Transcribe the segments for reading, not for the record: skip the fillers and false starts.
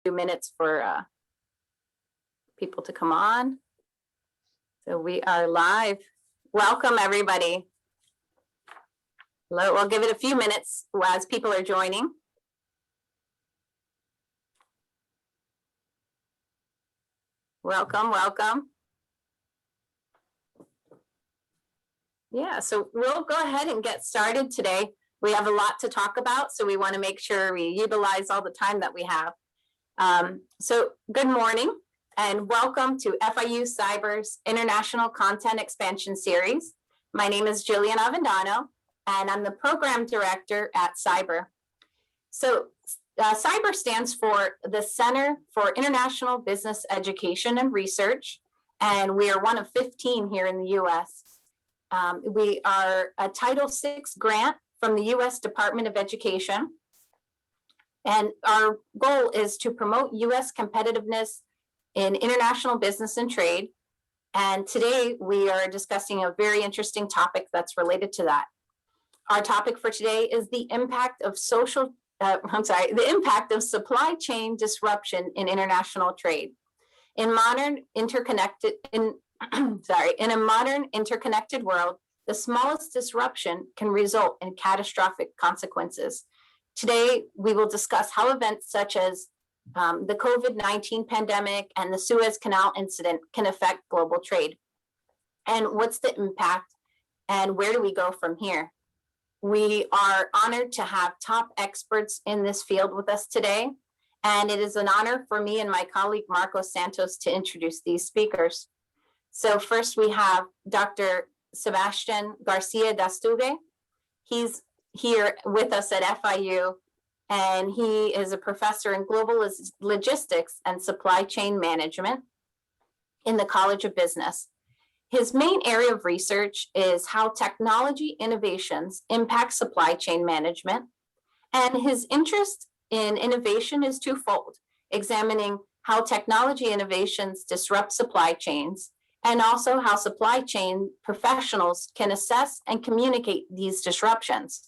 few minutes for people to come on. So we are live. Welcome, everybody. We'll give it a few minutes as people are joining. Welcome, welcome. Yeah, so we'll go ahead and get started today. We have a lot to talk about, so we want to make sure we utilize all the time that we have. So good morning and welcome to FIU Cyber's International Content Expansion Series. My name is Jillian Avendano, and I'm the Program Director at Cyber. So Cyber stands for the Center for International Business Education and Research, and we are one of 15 here in the U.S. We are a Title VI grant from the U.S. Department of Education, and our goal is to promote U.S. competitiveness in international business and trade. And today we are discussing a very interesting topic that's related to that. Our topic for today is the impact of the impact of supply chain disruption in international trade. In a modern interconnected world, the smallest disruption can result in catastrophic consequences. Today, we will discuss how events such as the COVID-19 pandemic and the Suez Canal incident can affect global trade. And what's the impact and where do we go from here? We are honored to have top experts in this field with us today. And it is an honor for me and my colleague, Marcos Santos, to introduce these speakers. So first we have Dr. Sebastian Garcia Dastugue. He's here with us at FIU, and he is a professor in global logistics and supply chain management in the College of Business. His main area of research is how technology innovations impact supply chain management, and his interest in innovation is twofold, examining how technology innovations disrupt supply chains, and also how supply chain professionals can assess and communicate these disruptions.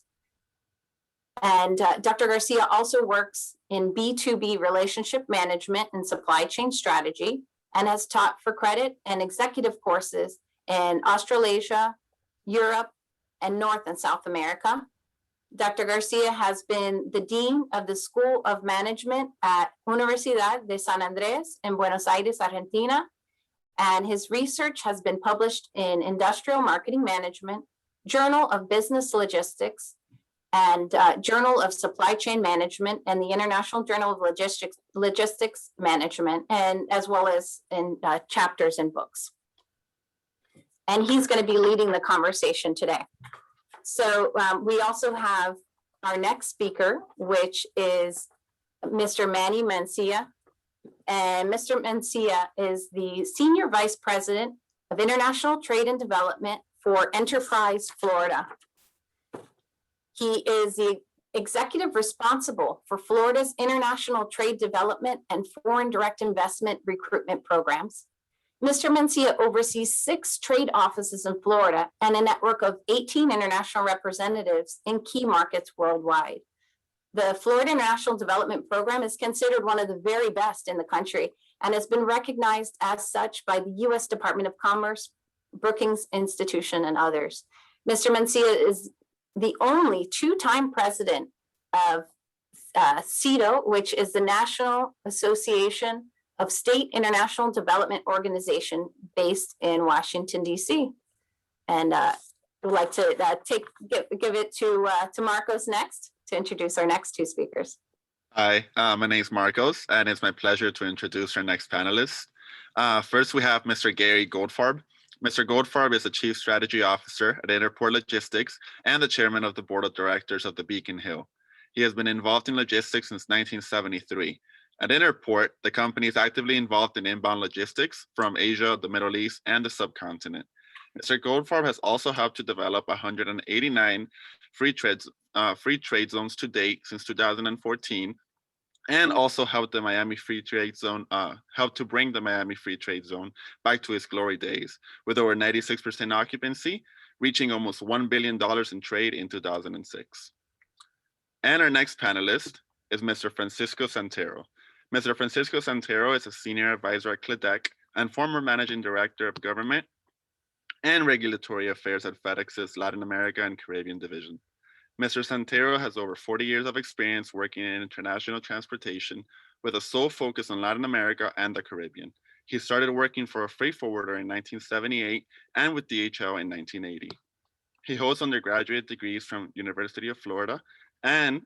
And Dr. Garcia also works in B2B relationship management and supply chain strategy, and has taught for credit and executive courses in Australasia, Europe, and North and South America. Dr. Garcia has been the Dean of the School of Management at Universidad de San Andrés in Buenos Aires, Argentina, and his research has been published in Industrial Marketing Management, Journal of Business Logistics, and Journal of Supply Chain Management, and the International Journal of Logistics Management, and as well as in chapters and books. And he's going to be leading the conversation today. So we also have our next speaker, which is Mr. Manny Mancia. And Mr. Mancia is the Senior Vice President of International Trade and Development for Enterprise Florida. He is the executive responsible for Florida's international trade development and foreign direct investment recruitment programs. Mr. Mancia oversees 6 trade offices in Florida and a network of 18 international representatives in key markets worldwide. The Florida International Development Program is considered one of the very best in the country and has been recognized as such by the U.S. Department of Commerce, Brookings Institution, and others. Mr. Mancia is the only 2-time president of CIDO, which is the National Association of State International Development Organization based in Washington, D.C. And I'd like to give it to Marcos next to introduce our next 2 speakers. Hi, my name is Marcos, and it's my pleasure to introduce our next panelist. First, we have Mr. Gary Goldfarb. Mr. Goldfarb is the Chief Strategy Officer at Interport Logistics and the Chairman of the Board of Directors of the Beacon Hill. He has been involved in logistics since 1973. At Interport, the company is actively involved in inbound logistics from Asia, the Middle East, and the subcontinent. Mr. Goldfarb has also helped to develop 189 free trade zones to date since 2014, and also helped the Miami Free Trade Zone, helped to bring the Miami Free Trade Zone back to its glory days, with over 96% occupancy, reaching almost $1 billion in trade in 2006. And our next panelist is Mr. Francisco Santero. Mr. Francisco Santero is a senior advisor at CLEDEC and former managing director of government and regulatory affairs at FedEx's Latin America and Caribbean division. Mr. Santero has over 40 years of experience working in international transportation with a sole focus on Latin America and the Caribbean. He started working for a freight forwarder in 1978 and with DHL in 1980. He holds undergraduate degrees from University of Florida and,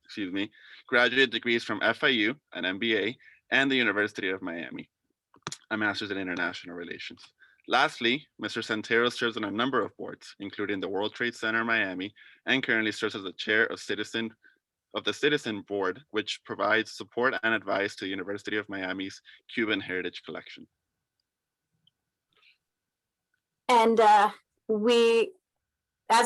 excuse me, graduate degrees from FIU, an MBA, and the University of Miami, a master's in international relations. Lastly, Mr. Santero serves on a number of boards, including the World Trade Center Miami, and currently serves as the chair of the Citizen Board, which provides support and advice to the University of Miami's Cuban Heritage Collection. And as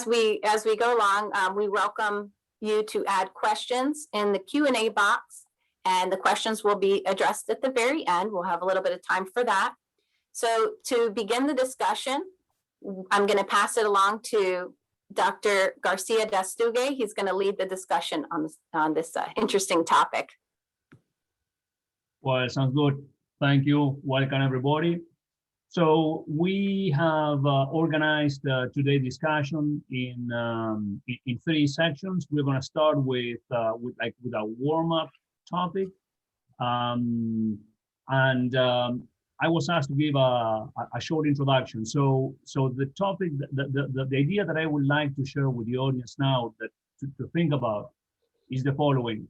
we go along, we welcome you to add questions in the Q&A box, and the questions will be addressed at the very end. We'll have a little bit of time for that. So to begin the discussion, I'm going to pass it along to Dr. Garcia Dastugue. He's going to lead the discussion on this interesting topic. Well, sounds good. Thank you. Welcome, everybody. So we have organized today's discussion in 3 sections. We're going to start with a warm-up topic, I was asked to give a short introduction. So the topic, the idea that I would like to share with the audience now to think about is the following.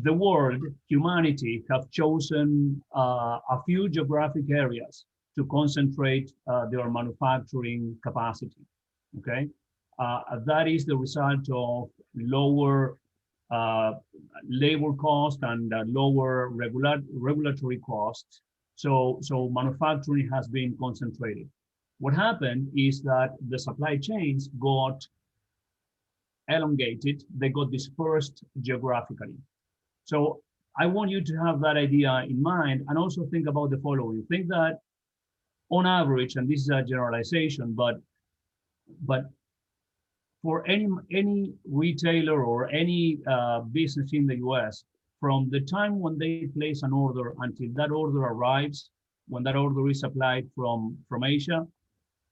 The world, humanity, have chosen a few geographic areas to concentrate their manufacturing capacity, okay? That is the result of lower labor cost and lower regulatory costs. So manufacturing has been concentrated. What happened is that the supply chains got elongated, they got dispersed geographically. So I want you to have that idea in mind and also think about the following. Think that on average, and this is a generalization, but for any retailer or any business in the US, from the time when they place an order until that order arrives, when that order is supplied from Asia,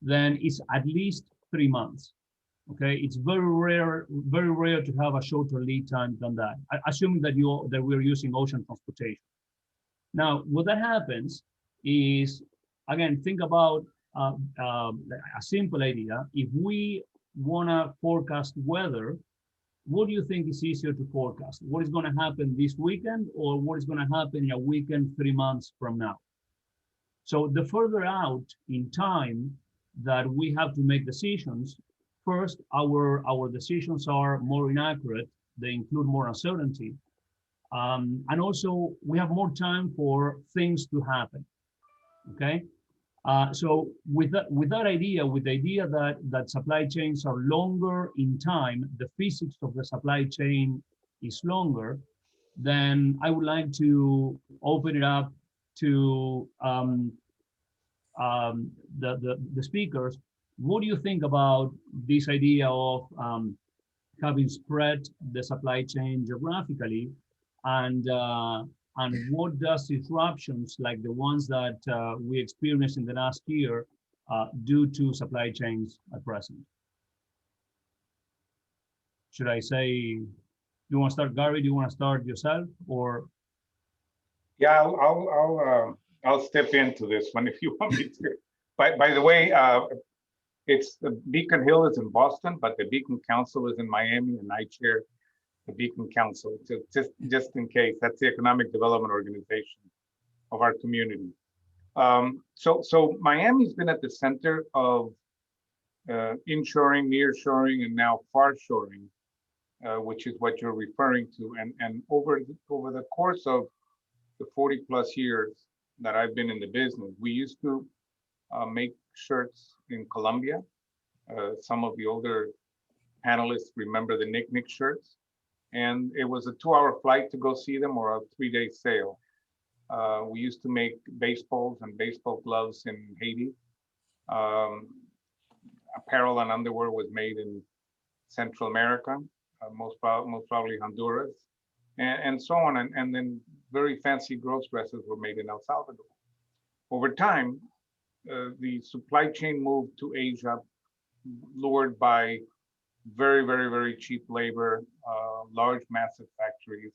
then it's at least 3 months. Okay, it's very rare to have a shorter lead time than that, assuming that we're using ocean transportation. Now, what that happens is, again, think about a simple idea. If we want to forecast weather, what do you think is easier to forecast? What is going to happen this weekend, or what is going to happen in a weekend 3 months from now? So the further out in time that we have to make decisions, first, our decisions are more inaccurate. They include more uncertainty. And also, we have more time for things to happen, okay? So with that idea, with the idea that supply chains are longer in time, the physics of the supply chain is longer, then I would like to open it up to the speakers. What do you think about this idea of having spread the supply chain geographically, and what does disruptions like the ones that we experienced in the last year do to supply chains at present? Should I say, you want to start, Gary? Do you want to start yourself, or? Yeah, I'll step into this one if you want me to. By the way, it's the Beacon Hill is in Boston, but the Beacon Council is in Miami, and I chair the Beacon Council. So just in case, that's the economic development organization of our community. So Miami's been at the center of inshoring, nearshoring, and now farshoring, which is what you're referring to. And over the course of the 40 plus years that I've been in the business, we used to make shirts in Colombia. Some of the older panelists remember the Nick shirts. And it was a 2-hour flight to go see them, or a 3-day sail. We used to make baseballs and baseball gloves in Haiti. Apparel and underwear was made in Central America, most probably Honduras. and so on. And then very fancy girls' dresses were made in El Salvador. Over time, the supply chain moved to Asia, lured by very, very, very cheap labor, large, massive factories,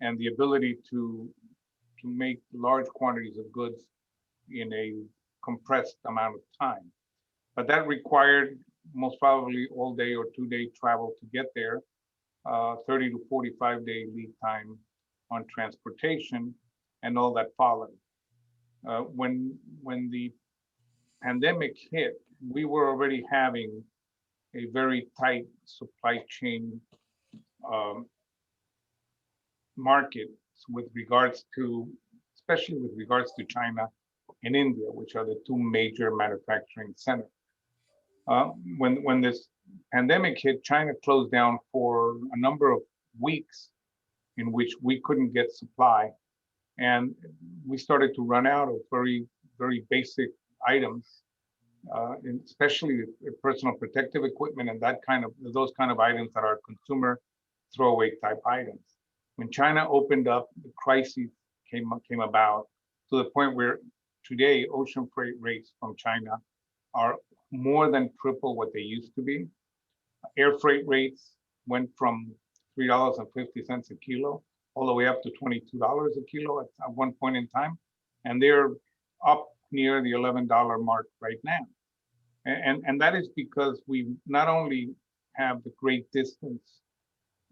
and the ability to make large quantities of goods in a compressed amount of time. But that required most probably all day or 2-day travel to get there, 30 to 45-day lead time on transportation, and all that followed. When the pandemic hit, we were already having a very tight supply chain market with regards to, especially with regards to China and India, which are the two major manufacturing centers. When this pandemic hit, China closed down for a number of weeks in which we couldn't get supply. And we started to run out of very, very basic items, especially personal protective equipment and those kind of items that are consumer throwaway type items. When China opened up, the crisis came about to the point where today ocean freight rates from China are more than triple what they used to be. Air freight rates went from $3.50 a kilo all the way up to $22 a kilo at one point in time. And they're up near the $11 mark right now. And that is because we not only have the great distance,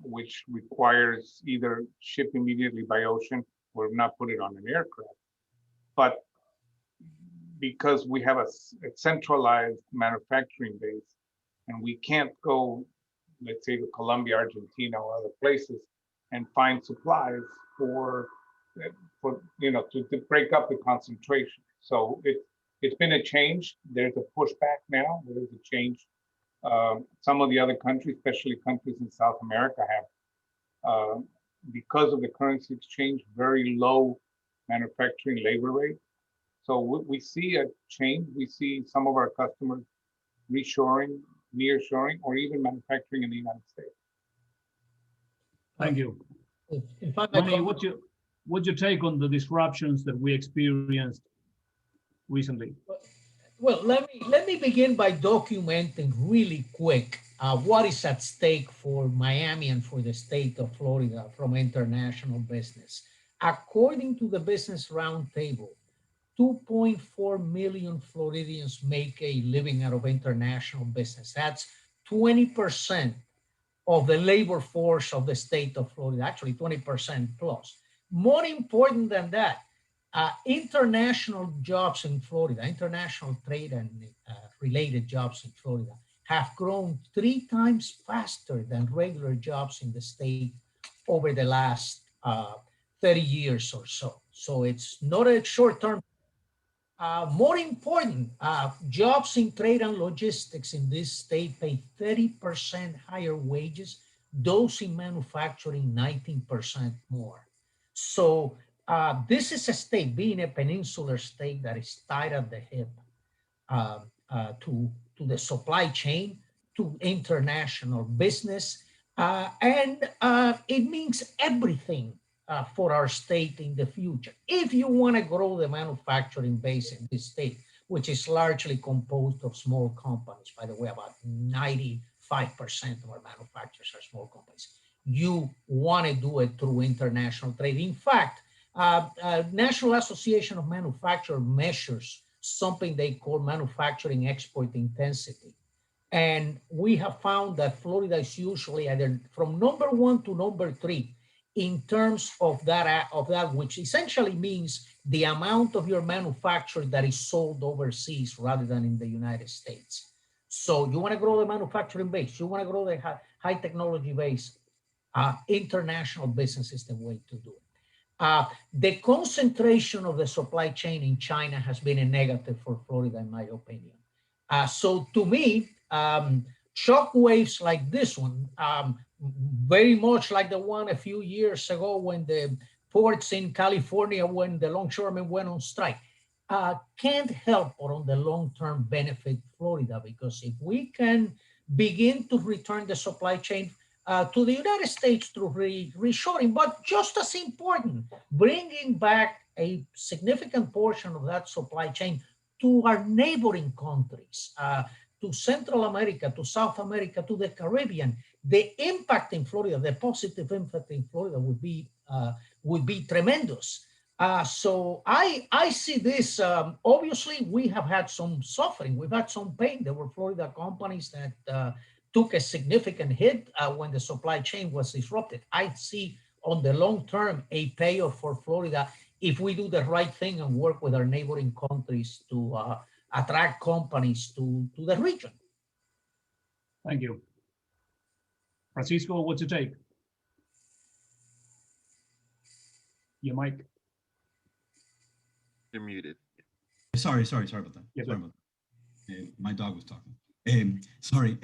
which requires either ship immediately by ocean or not put it on an aircraft, but because we have a centralized manufacturing base and we can't go, let's say, to Colombia, Argentina, or other places and find supplies for to break up the concentration. So it's been a change. There's a pushback now. There's a change. Some of the other countries, especially countries in South America, have, because of the currency exchange, very low manufacturing labor rate. So we see a change. We see some of our customers reshoring, nearshoring, or even manufacturing in the United States. Thank you. If I may Manny, comment- what's your take on the disruptions that we experienced recently? Well, let me begin by documenting really quick what is at stake for Miami and for the state of Florida from international business. According to the Business Roundtable, 2.4 million Floridians make a living out of international business. That's 20% of the labor force of the state of Florida, actually 20% plus. More important than that, international jobs in Florida, international trade and related jobs in Florida have grown 3 times faster than regular jobs in the state over the last 30 years or so. So it's not a short-term. More important, jobs in trade and logistics in this state pay 30% higher wages, those in manufacturing 19% more. So this is a state, being a peninsular state, that is tied at the hip to the supply chain, to international business, and it means everything for our state in the future. If you want to grow the manufacturing base in this state, which is largely composed of small companies, by the way, about 95% of our manufacturers are small companies, you want to do it through international trade. In fact, National Association of Manufacturers measures something they call manufacturing export intensity. And we have found that Florida is usually either from number 1 to number 3 in terms of that, which essentially means the amount of your manufacture that is sold overseas rather than in the United States. So you want to grow the manufacturing base, you want to grow the high technology base, international business is the way to do it. The concentration of the supply chain in China has been a negative for Florida, in my opinion. So to me, shock waves like this one, very much like the one a few years ago when the ports in California, when the longshoremen went on strike, can't help but on the long-term benefit Florida, because if we can begin to return the supply chain, to the United States through reshoring, but just as important, bringing back a significant portion of that supply chain to our neighboring countries, to Central America, to South America, to the Caribbean. The impact in Florida, the positive impact in Florida would be tremendous. So I see this, obviously we have had some suffering, we've had some pain. There were Florida companies that took a significant hit when the supply chain was disrupted. I see on the long term a payoff for Florida if we do the right thing and work with our neighboring countries to attract companies to the region. Thank you. Francisco, what's your take? Your mic. You're muted. Sorry about that. Yeah, sorry about that. My dog was talking. Sorry.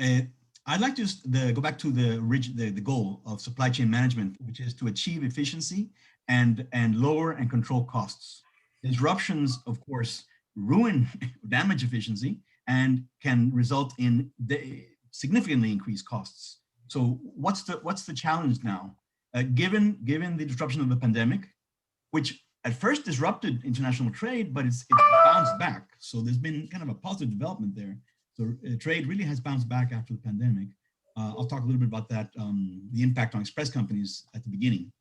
I'd like to just go back to the goal of supply chain management, which is to achieve efficiency and lower and control costs. Disruptions, of course, ruin, damage efficiency, and can result in significantly increased costs. So what's the challenge now? Given the disruption of the pandemic, which at first disrupted international trade, but it's bounced back. So there's been kind of a positive development there. So trade really has bounced back after the pandemic. I'll talk a little bit about that, the impact on express companies at the beginning.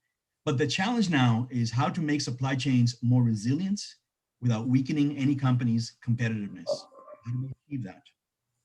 But the challenge now is how to make supply chains more resilient without weakening any company's competitiveness. How do we achieve that?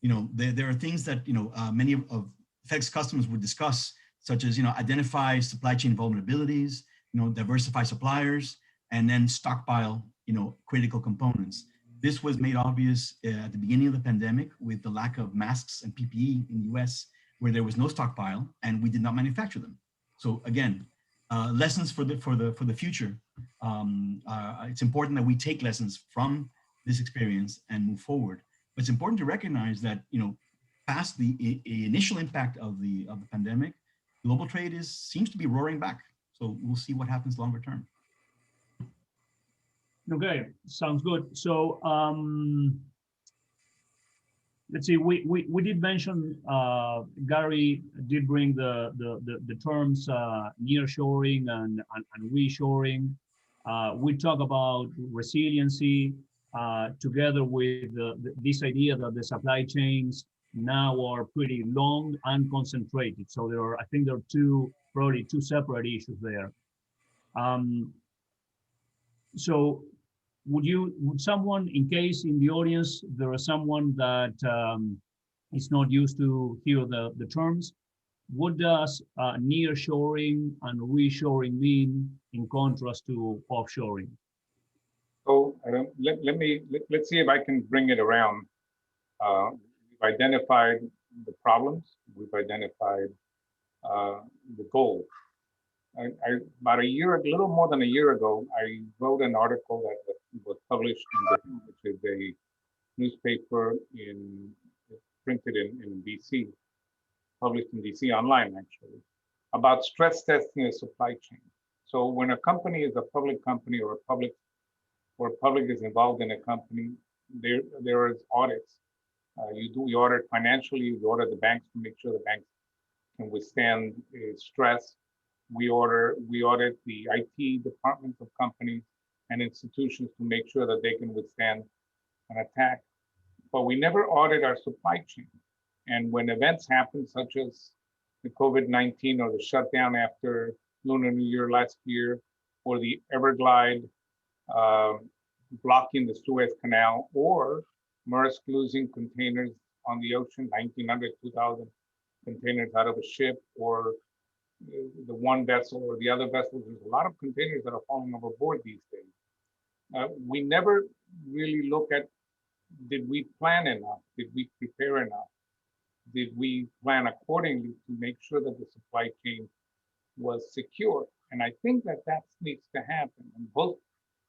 You know, there are things that, you know, many of FedEx customers would discuss, such as, you know, identify supply chain vulnerabilities, you know, diversify suppliers, and then stockpile, you know, critical components. This was made obvious at the beginning of the pandemic with the lack of masks and PPE in the US, where there was no stockpile and we did not manufacture them. So again, lessons for the future. It's important that we take lessons from this experience and move forward. But it's important to recognize that, you know, past the initial impact of the pandemic, global trade seems to be roaring back. So we'll see what happens longer term. Okay, sounds good. So let's see. We did mention Gary did bring the terms nearshoring and reshoring. We talk about resiliency together with this idea that the supply chains now are pretty long and concentrated. So I think there are probably two separate issues there. So would someone, in case in the audience there is someone that is not used to hear the terms, what does nearshoring and reshoring mean in contrast to offshoring? So let's see if I can bring it around. We've identified the problems. We've identified the goals. About a little more than a year ago, I wrote an article that was published in which is a newspaper printed in DC, published in DC online actually, about stress testing the supply chain. So when a company is a public company or public is involved in a company, there is audits. You audit financially, you audit the banks to make sure the banks can withstand stress. We audit the IT departments of companies and institutions to make sure that they can withstand an attack. But we never audit our supply chain. And when events happen, such as the COVID-19 or the shutdown after Lunar New Year last year, or the Everglide blocking the Suez Canal, or Maersk losing containers on the ocean, 1,900, 2,000 containers out of a ship, or the one vessel or the other vessels. There's a lot of containers that are falling overboard these days. We never really look at, did we plan enough? Did we prepare enough? Did we plan accordingly to make sure that the supply chain was secure? And I think that needs to happen. And both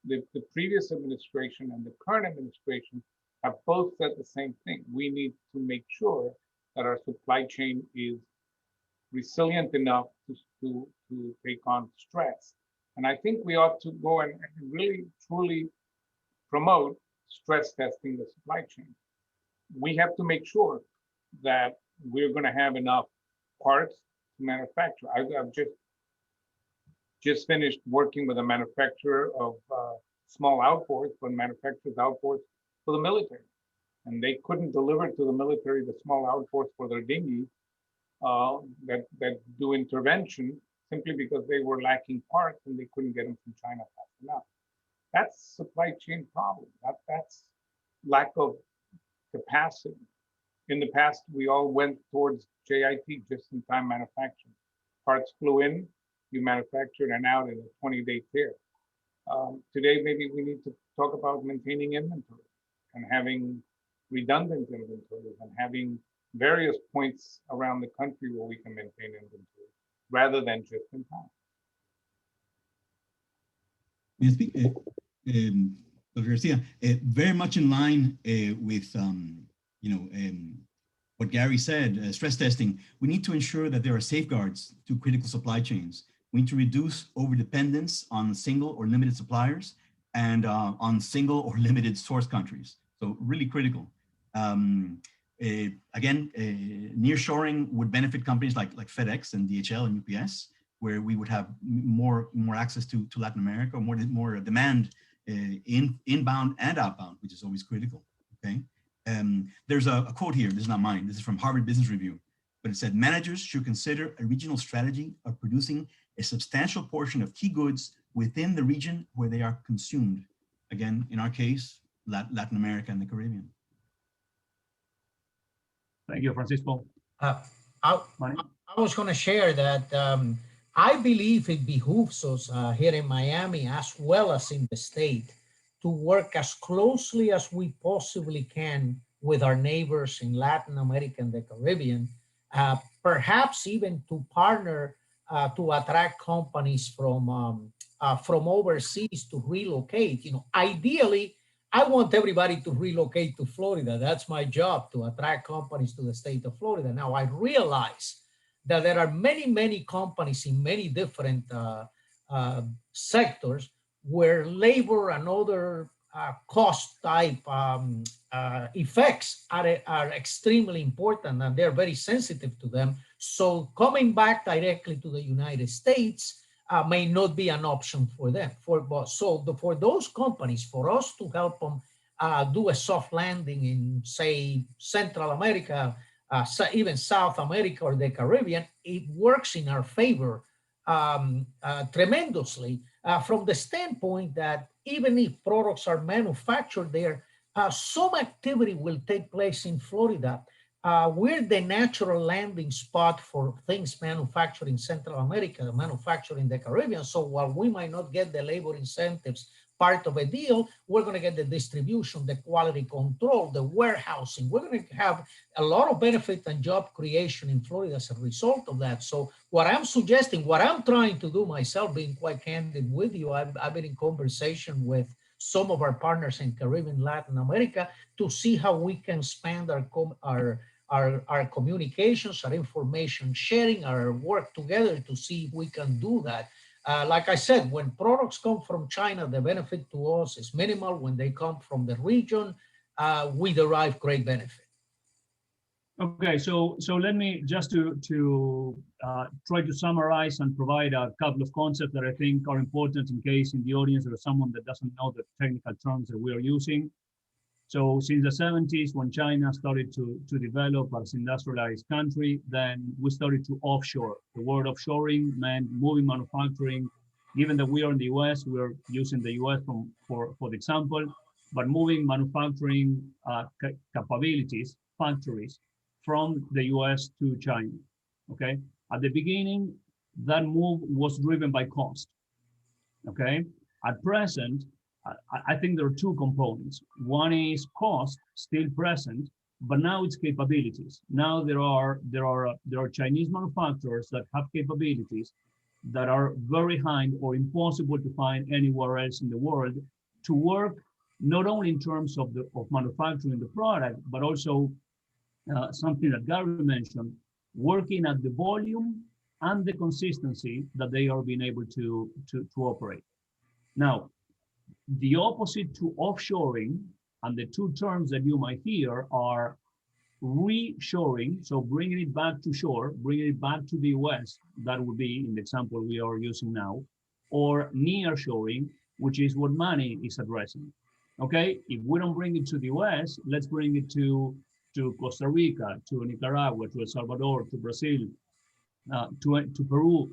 the previous administration and the current administration have both said the same thing. We need to make sure that our supply chain is resilient enough to take on stress. And I think we ought to go and really, truly promote stress testing the supply chain. We have to make sure that we're going to have enough parts to manufacture. I've just finished working with a manufacturer of small outboards, but manufactures outboards for the military. And they couldn't deliver to the military the small outboards for their dinghies that do intervention simply because they were lacking parts and they couldn't get them from China fast enough. That's supply chain problem. That's lack of capacity. In the past, we all went towards JIT, just-in-time manufacturing. Parts flew in, you manufactured and out in a 20-day tear. Today, maybe we need to talk about maintaining inventory and having redundant inventory and having various points around the country where we can maintain inventory rather than just in time. May I speak? Dr. Garcia, very much in line with what Gary said, stress testing. We need to ensure that there are safeguards to critical supply chains. We need to reduce overdependence on single or limited suppliers and on single or limited source countries. So really critical. Again, nearshoring would benefit companies like FedEx and DHL and UPS, where we would have more access to Latin America, more demand inbound and outbound, which is always critical. Okay. There's a quote here. This is not mine. This is from Harvard Business Review, but it said managers should consider a regional strategy of producing a substantial portion of key goods within the region where they are consumed. Again, in our case, Latin America and the Caribbean. Thank you, Francisco. I was going to share that I believe it behooves us here in Miami, as well as in the state, to work as closely as we possibly can with our neighbors in Latin America and the Caribbean, perhaps even to partner to attract companies from overseas to relocate. Ideally, I want everybody to relocate to Florida. That's my job, to attract companies to the state of Florida. Now, I realize that there are many, many companies in many different sectors where labor and other cost type effects are extremely important, and they're very sensitive to them. So coming back directly to the United States may not be an option for them. For those companies, for us to help them do a soft landing in, say, Central America, even South America or the Caribbean, it works in our favor tremendously from the standpoint that even if products are manufactured there, some activity will take place in Florida. We're the natural landing spot for things manufactured in Central America, manufactured in the Caribbean. So while we might not get the labor incentives part of a deal, we're going to get the distribution, the quality control, the warehousing. We're going to have a lot of benefit and job creation in Florida as a result of that. So what I'm suggesting, what I'm trying to do myself, being quite candid with you, I've been in conversation with some of our partners in Caribbean, Latin America, to see how we can expand our communications, our information sharing, our work together to see if we can do that. Like I said, when products come from China, the benefit to us is minimal. When they come from the region, we derive great benefit. Okay, so let me just to try to summarize and provide a couple of concepts that I think are important in case in the audience there is someone that doesn't know the technical terms that we are using. So since the 70s, when China started to develop as industrialized country, then we started to offshore. The word offshoring meant moving manufacturing. Given that we are in the US, we're using the US for the example, but moving manufacturing capabilities, factories, from the US to China, okay? At the beginning, that move was driven by cost, okay? At present, I think there are two components. One is cost, still present, but now it's capabilities. Now there are Chinese manufacturers that have capabilities that are very high or impossible to find anywhere else in the world to work, not only in terms of manufacturing the product, but also something that Gary mentioned, working at the volume and the consistency that they are being able to operate. Now, the opposite to offshoring, and the two terms that you might hear are reshoring, so bringing it back to shore, bringing it back to the US, that would be in the example we are using now, or nearshoring, which is what Manny is addressing. Okay, if we don't bring it to the US, let's bring it to Costa Rica, to Nicaragua, to El Salvador, to Brazil, to Peru,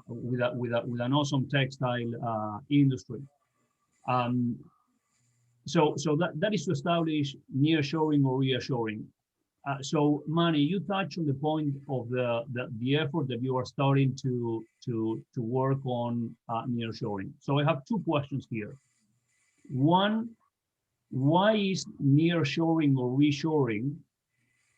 with an awesome textile industry. So that is to establish nearshoring or reassuring. So Manny, you touched on the point of the effort that you are starting to work on nearshoring. So I have two questions here. One, why is nearshoring or reshoring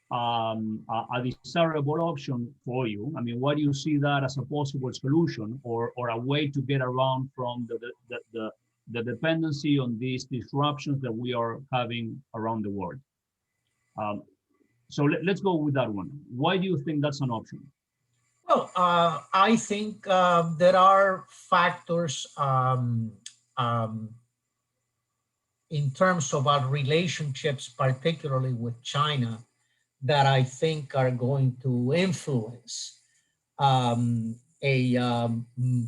a desirable option for you? I mean, why do you see that as a possible solution or a way to get around from the dependency on these disruptions that we are having around the world? So let's go with that one. Why do you think that's an option? Well, I think there are factors in terms of our relationships, particularly with China, that I think are going to influence a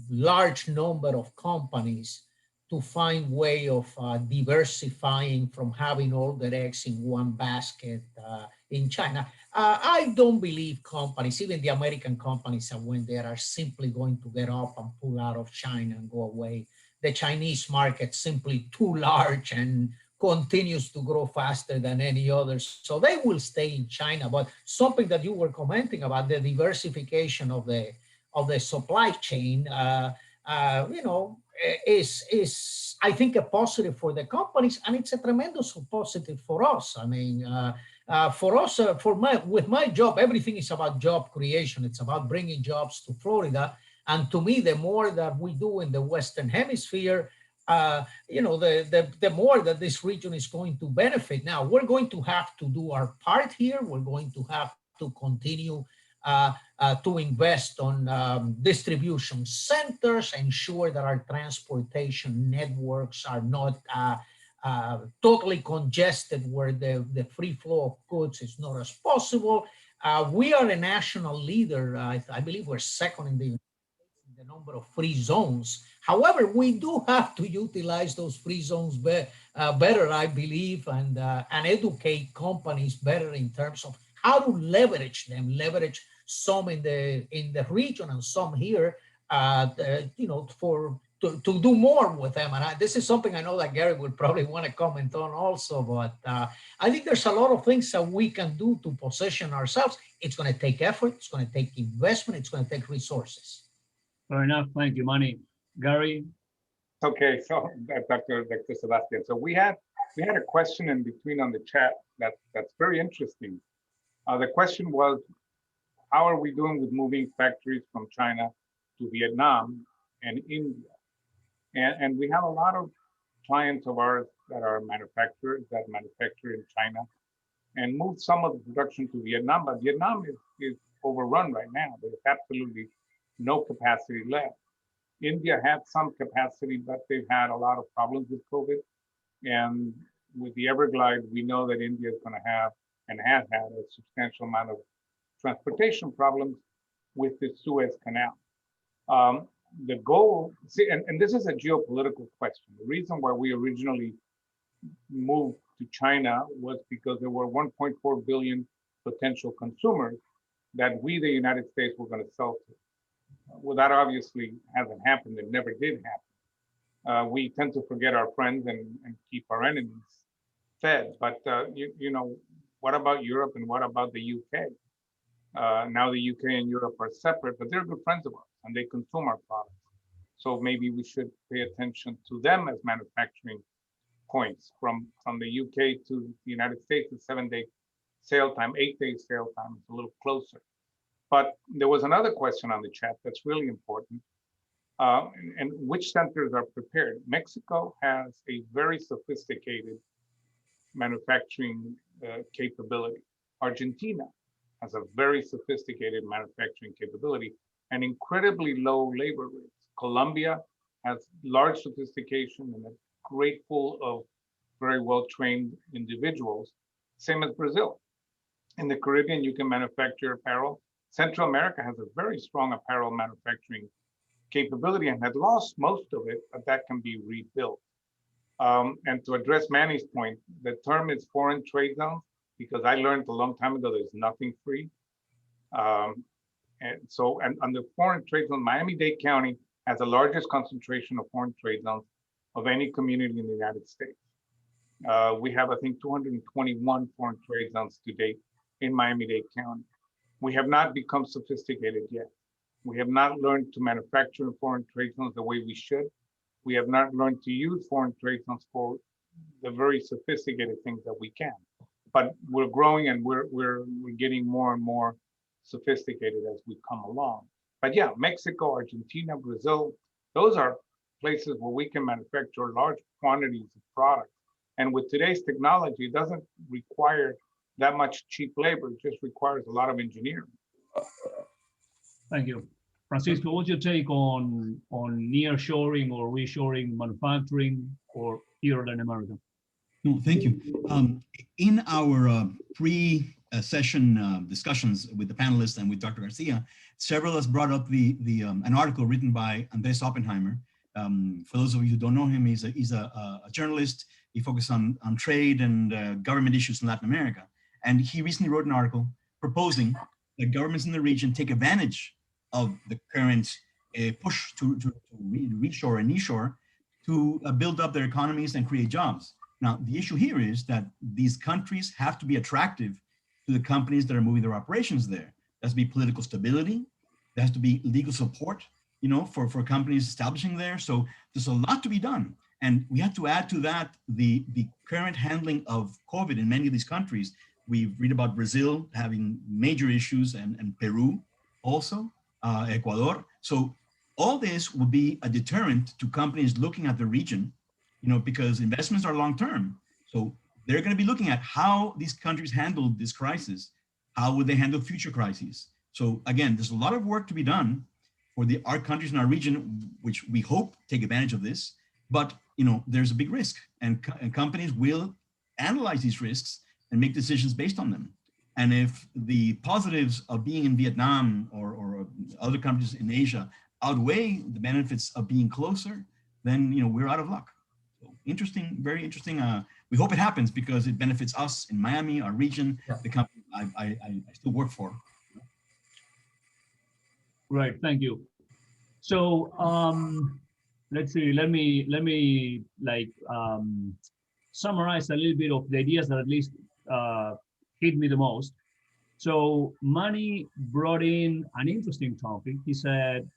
large number of companies to find way of diversifying from having all their eggs in one basket in China. I don't believe companies, even the American companies that went there, are simply going to get up and pull out of China and go away. The Chinese market simply too large and continues to grow faster than any other. So they will stay in China. But something that you were commenting about, the diversification of the supply chain, is I think a positive for the companies, and it's a tremendous positive for us. I mean, for us, with my job, everything is about job creation. It's about bringing jobs to Florida. And to me, the more that we do in the Western Hemisphere, the more that this region is going to benefit. Now, we're going to have to do our part here. We're going to have to continue to invest on distribution centers, ensure that our transportation networks are not totally congested, where the free flow of goods is not as possible. We are a national leader. I believe we're second in the number of free zones. However, we do have to utilize those free zones better, I believe, and educate companies better in terms of how to leverage them, leverage some in the region and some here, to do more with them. And this is something I know that Gary would probably want to comment on also, but I think there's a lot of things that we can do to position ourselves. It's going to take effort, it's going to take investment, it's going to take resources. Fair enough. Thank you, Manny. Gary? Okay, so Dr. Sebastian, so we had a question in between on the chat that's very interesting. The question was, how are we doing with moving factories from China to Vietnam and India? And we have a lot of clients of ours that are manufacturers that manufacture in China and move some of the production to Vietnam, but Vietnam is overrun right now. There's absolutely no capacity left. India had some capacity, but they've had a lot of problems with COVID. And with the Everglide, we know that India is going to have and has had a substantial amount of transportation problems with the Suez Canal. The goal, and this is a geopolitical question. The reason why we originally moved to China was because there were 1.4 billion potential consumers that we, the United States, were going to sell to. Well, that obviously hasn't happened. It never did happen. We tend to forget our friends and keep our enemies fed. But, what about Europe and what about the UK? Now the UK and Europe are separate, but they're good friends of ours and they consume our products. So maybe we should pay attention to them as manufacturing points. From the UK to the United States, it's 7-day sail time, 8-day sail time. It's a little closer. But there was another question on the chat that's really important. And which centers are prepared? Mexico has a very sophisticated manufacturing capability. Argentina has a very sophisticated manufacturing capability and incredibly low labor rates. Colombia has large sophistication and a great pool of very well-trained individuals, same as Brazil. In the Caribbean, you can manufacture apparel. Central America has a very strong apparel manufacturing capability and had lost most of it, but that can be rebuilt. And to address Manny's point, the term is foreign trade zones, because I learned a long time ago there's nothing free. And on the foreign trade zone, Miami-Dade County has the largest concentration of foreign trade zones of any community in the United States. We have, I think, 221 foreign trade zones to date in Miami-Dade County. We have not become sophisticated yet. We have not learned to manufacture in foreign trade zones the way we should. We have not learned to use foreign trade zones for the very sophisticated things that we can. But we're growing and we're getting more and more sophisticated as we come along. But yeah, Mexico, Argentina, Brazil, those are places where we can manufacture large quantities of products. And with today's technology, it doesn't require that much cheap labor, it just requires a lot of engineering. Thank you. Francisco, what's your take on nearshoring or reshoring manufacturing or here in America? No, thank you. In our pre-session discussions with the panelists and with Dr. Garcia, several of us brought up an article written by Andres Oppenheimer. For those of you who don't know him, he's a journalist. He focuses on trade and government issues in Latin America. And he recently wrote an article proposing that governments in the region take advantage of the current push to reshore and nearshore to build up their economies and create jobs. Now, the issue here is that these countries have to be attractive to the companies that are moving their operations there. There has to be political stability. There has to be legal support, for companies establishing there. So there's a lot to be done. And we have to add to that the current handling of COVID in many of these countries. We read about Brazil having major issues and Peru also, Ecuador. So all this will be a deterrent to companies looking at the region, because investments are long-term. So they're going to be looking at how these countries handled this crisis. How would they handle future crises? So again, there's a lot of work to be done for our countries in our region, which we hope take advantage of this. But there's a big risk, and companies will analyze these risks and make decisions based on them. And if the positives of being in Vietnam or other countries in Asia outweigh the benefits of being closer, then we're out of luck. So interesting, very interesting. We hope it happens because it benefits us in Miami, our region, the company I still work for. Right, thank you. So let's see. Let me summarize a little bit of the ideas that at least hit me the most. So Manny brought in an interesting topic. He said,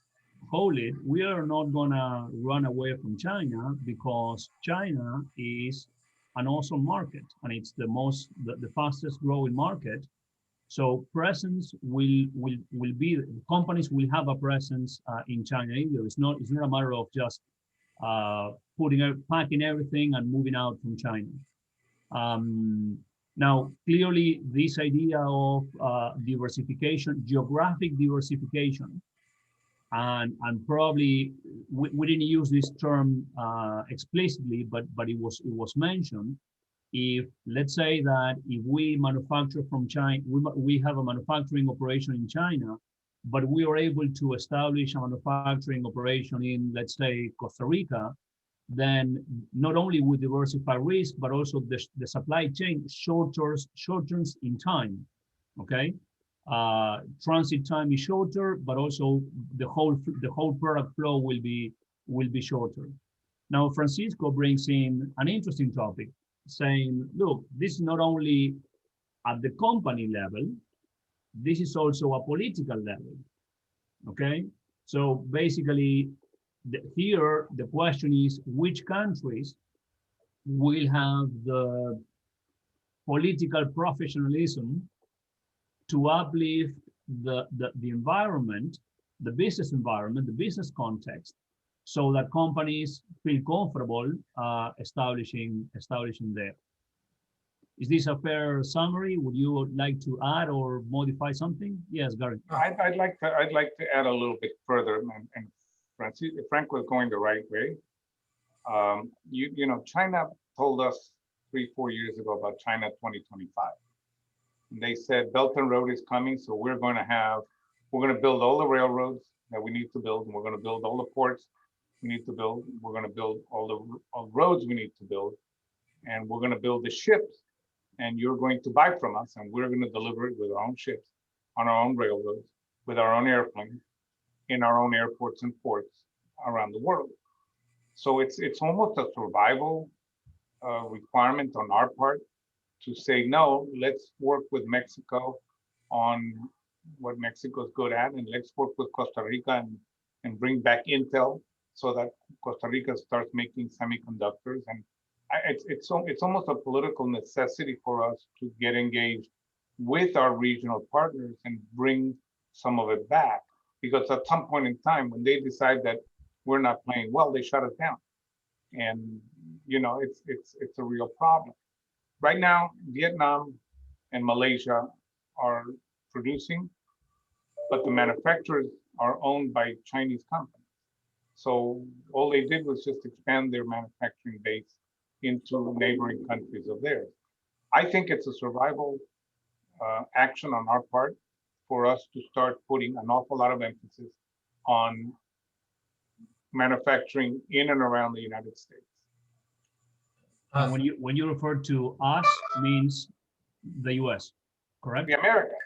hold it, we are not gonna run away from China because China is an awesome market and it's the fastest growing market. So presence will be, companies will have a presence in China either. It's not a matter of just packing everything and moving out from China. Now, clearly, this idea of diversification, geographic diversification, and probably we didn't use this term explicitly, but it was mentioned. If let's say that if we manufacture from China, we have a manufacturing operation in China, but we are able to establish a manufacturing operation in, let's say, Costa Rica, then not only we diversify risk, but also the supply chain shortens in time, okay? Transit time is shorter, but also the whole product flow will be shorter. Now, Francisco brings in an interesting topic, saying, look, this is not only at the company level, this is also a political level, okay? So basically, here, the question is which countries will have the political professionalism to uplift the environment, the business environment, the business context, so that companies feel comfortable establishing there. Is this a fair summary? Would you like to add or modify something? Yes, Gary. I'd like to add a little bit further, and Frank was going the right way. China told us 3-4 years ago about China 2025. They said Belt and Road is coming, so we're going to build all the railroads that we need to build, and we're going to build all the ports we need to build. We're going to build all the roads we need to build, and we're going to build the ships, and you're going to buy from us, and we're going to deliver it with our own ships, on our own railroads, with our own airplanes, in our own airports and ports around the world. So it's almost a survival requirement on our part to say, no, let's work with Mexico on what Mexico is good at, and let's work with Costa Rica and bring back Intel so that Costa Rica starts making semiconductors. And it's almost a political necessity for us to get engaged with our regional partners and bring some of it back. Because at some point in time, when they decide that we're not playing well, they shut us down. And it's a real problem. Right now, Vietnam and Malaysia are producing, but the manufacturers are owned by Chinese companies. So all they did was just expand their manufacturing base into neighboring countries of theirs. I think it's a survival action on our part for us to start putting an awful lot of emphasis on manufacturing in and around the United States. And when you refer to us, means the US, correct? The Americas.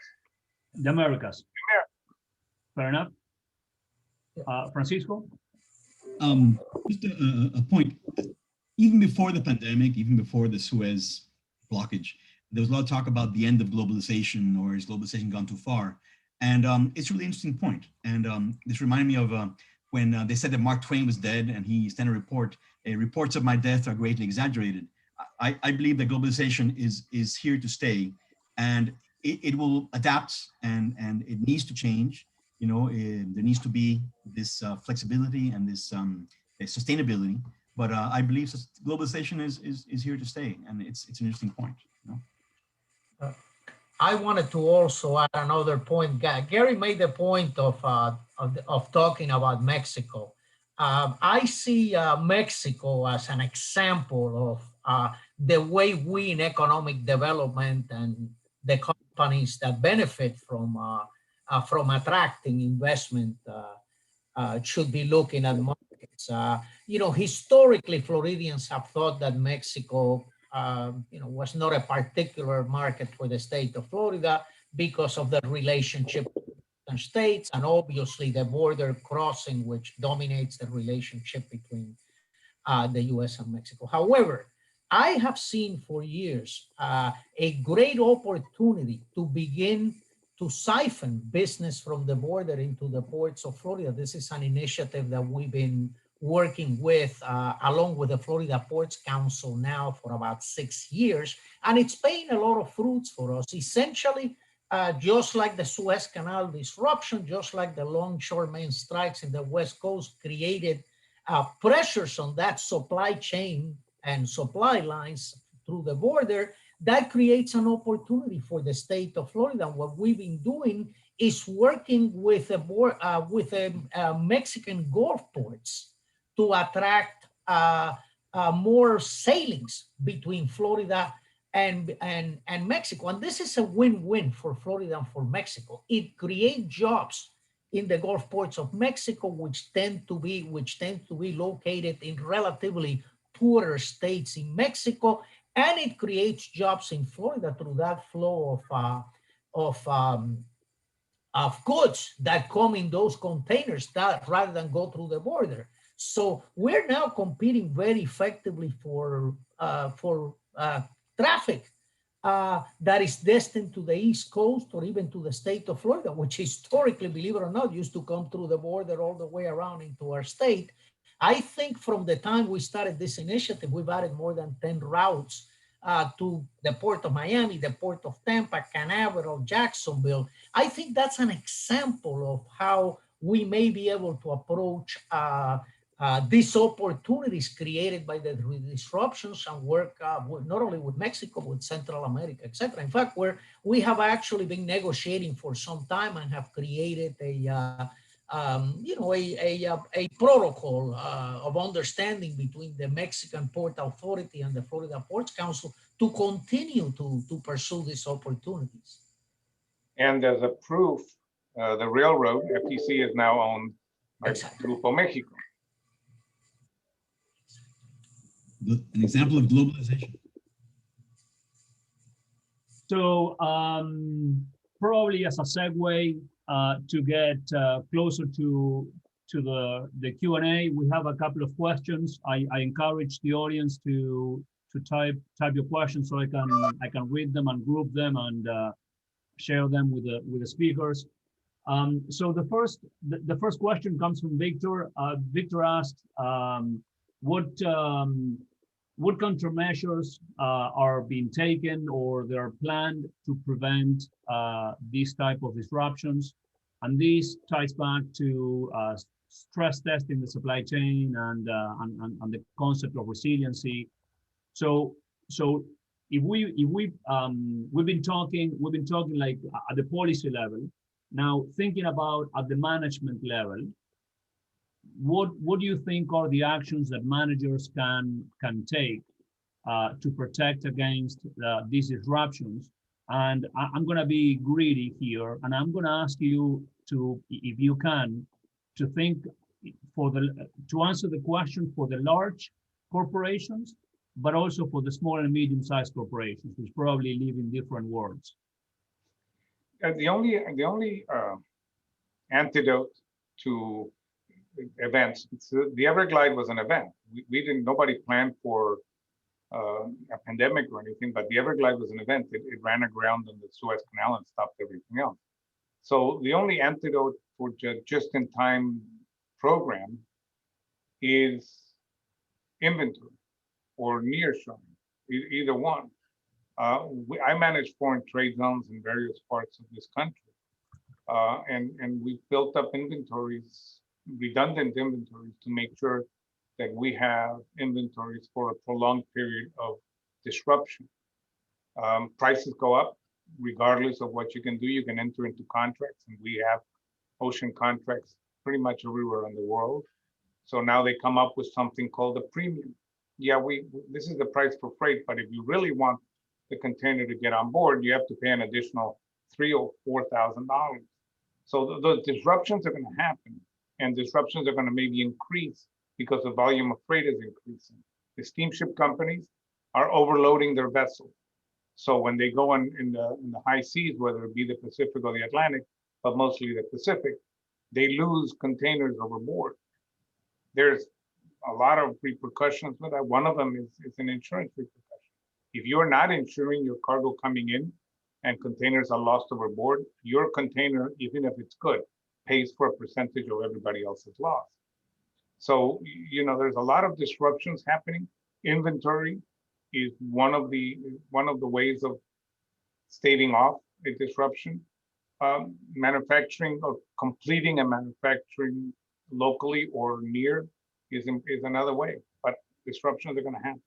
The Americas. Fair enough. Francisco? Just a point. Even before the pandemic, even before the Suez blockage, there was a lot of talk about the end of globalization, or has globalization gone too far? And it's a really interesting point. And this reminded me of when they said that Mark Twain was dead, and he sent a report. Reports of my death are greatly exaggerated. I believe that globalization is here to stay, and it will adapt, and it needs to change. There needs to be this flexibility and this sustainability. But I believe globalization is here to stay, and it's an interesting point. I wanted to also add another point. Gary made the point of talking about Mexico. I see Mexico as an example of the way we in economic development and the companies that benefit from attracting investment should be looking at markets. Historically, Floridians have thought that Mexico was not a particular market for the state of Florida because of the relationship with states, and obviously the border crossing, which dominates the relationship between the US and Mexico. However, I have seen for years a great opportunity to begin to siphon business from the border into the ports of Florida. This is an initiative that we've been working with along with the Florida Ports Council now for about 6 years, and it's paying a lot of fruits for us. Essentially, just like the Suez Canal disruption, just like the longshoremen strikes in the West Coast created pressures on that supply chain and supply lines through the border, that creates an opportunity for the state of Florida. What we've been doing is working with Mexican Gulf ports to attract more sailings between Florida and Mexico. And this is a win-win for Florida and for Mexico. It creates jobs in the Gulf ports of Mexico, which tend to be located in relatively poorer states in Mexico, and it creates jobs in Florida through that flow of goods that come in those containers that rather than go through the border. So we're now competing very effectively for traffic that is destined to the East Coast or even to the state of Florida, which historically, believe it or not, used to come through the border all the way around into our state. I think from the time we started this initiative, we've added more than 10 routes to the Port of Miami, the Port of Tampa, Canaveral, Jacksonville. I think that's an example of how we may be able to approach these opportunities created by the disruptions and work not only with Mexico, but with Central America, etc. In fact, we have actually been negotiating for some time and have created a protocol of understanding between the Mexican Port Authority and the Florida Ports Council to continue to pursue these opportunities. And as a proof, the railroad, FTC, is now owned by Exactly. Grupo Mexico. An example of globalization. So probably as a segue to get closer to the Q&A, we have a couple of questions. I encourage the audience to type your questions so I can read them and group them and share them with the speakers. So the first question comes from Victor. Victor asked, what countermeasures are being taken or they are planned to prevent these type of disruptions? And this ties back to stress testing the supply chain and the concept of resiliency. So if we've been talking like at the policy level. Now thinking about at the management level, what do you think are the actions that managers can take to protect against these disruptions? And I'm going to be greedy here, and I'm going to ask you to, if you can, to think to answer the question for the large corporations, but also for the small and medium-sized corporations, which probably live in different worlds. The only antidote to events, the Everglide was an event. Nobody planned for a pandemic or anything, but the Everglide was an event. It ran aground on the Suez Canal and stopped everything else. So the only antidote for just-in-time program is inventory or nearshoring, either one. I manage foreign trade zones in various parts of this country, and we've built up inventories, redundant inventories, to make sure that we have inventories for a prolonged period of disruption. Prices go up regardless of what you can do. You can enter into contracts, and we have ocean contracts pretty much everywhere in the world. So now they come up with something called a premium. Yeah, this is the price for freight, but if you really want the container to get on board, you have to pay an additional $3,000 or $4,000. So the disruptions are going to happen, and disruptions are going to maybe increase because the volume of freight is increasing. The steamship companies are overloading their vessels. So when they go in the high seas, whether it be the Pacific or the Atlantic, but mostly the Pacific, they lose containers overboard. There's a lot of repercussions with that. One of them is an insurance repercussion. If you're not insuring your cargo coming in and containers are lost overboard, your container, even if it's good, pays for a percentage of everybody else's loss. So, there's a lot of disruptions happening. Inventory is one of the ways of staving off a disruption. Manufacturing or completing a manufacturing locally or near is another way, but disruptions are going to happen.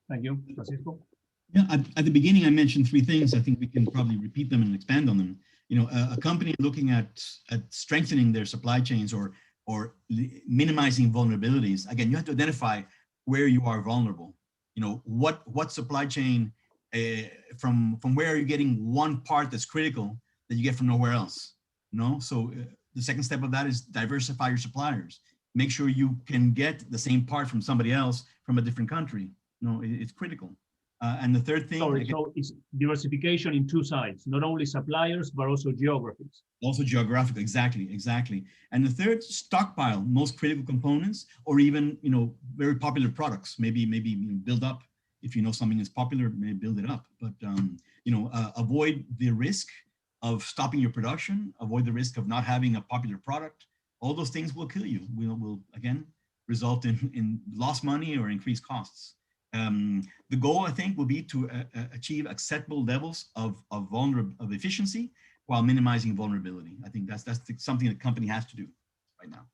Thank you, Francisco. Yeah, at the beginning, I mentioned three things. I think we can probably repeat them and expand on them. A company looking at strengthening their supply chains or minimizing vulnerabilities. Again, you have to identify where you are vulnerable. What supply chain from where are you getting one part that's critical that you get from nowhere else? So the second step of that is diversify your suppliers. Make sure you can get the same part from somebody else from a different country. It's critical. And the third thing, so it's diversification in two sides, not only suppliers, but also geographies. Also geographic, exactly. And the third, stockpile most critical components, or even, very popular products, maybe build up. If you know something is popular, maybe build it up. But, avoid the risk of stopping your production, avoid the risk of not having a popular product. All those things will kill you. Will again, result in lost money or increased costs. The goal, I think, will be to achieve acceptable levels of efficiency while minimizing vulnerability. I think that's something the company has to do right now.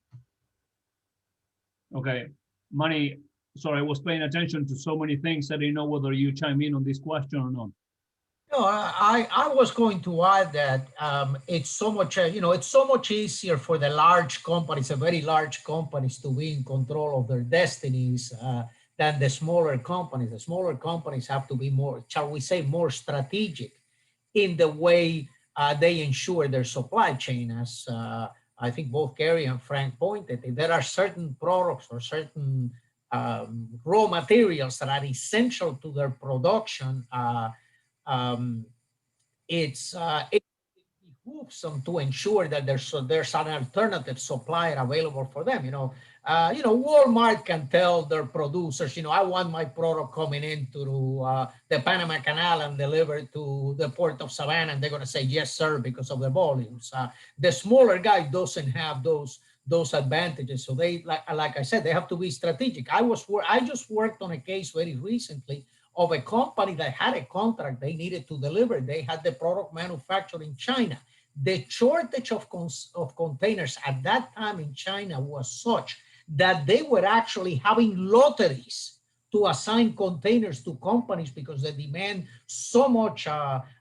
Okay, Manny, sorry, I was paying attention to so many things. I didn't know whether you chime in on this question or not. No, I was going to add that it's so much, it's so much easier for the large companies, the very large companies, to be in control of their destinies than the smaller companies. The smaller companies have to be more, shall we say, more strategic in the way they ensure their supply chain. As I think both Gary and Frank pointed, there are certain products or certain raw materials that are essential to their production. It behooves them to ensure that there's an alternative supplier available for them. Walmart can tell their producers, I want my product coming in through the Panama Canal and delivered to the port of Savannah, and they're going to say yes, sir, because of the volumes. The smaller guy doesn't have those advantages, so they, like I said, they have to be strategic. I just worked on a case very recently of a company that had a contract they needed to deliver. They had the product manufactured in China. The shortage of containers at that time in China was such that they were actually having lotteries to assign containers to companies because the demand so much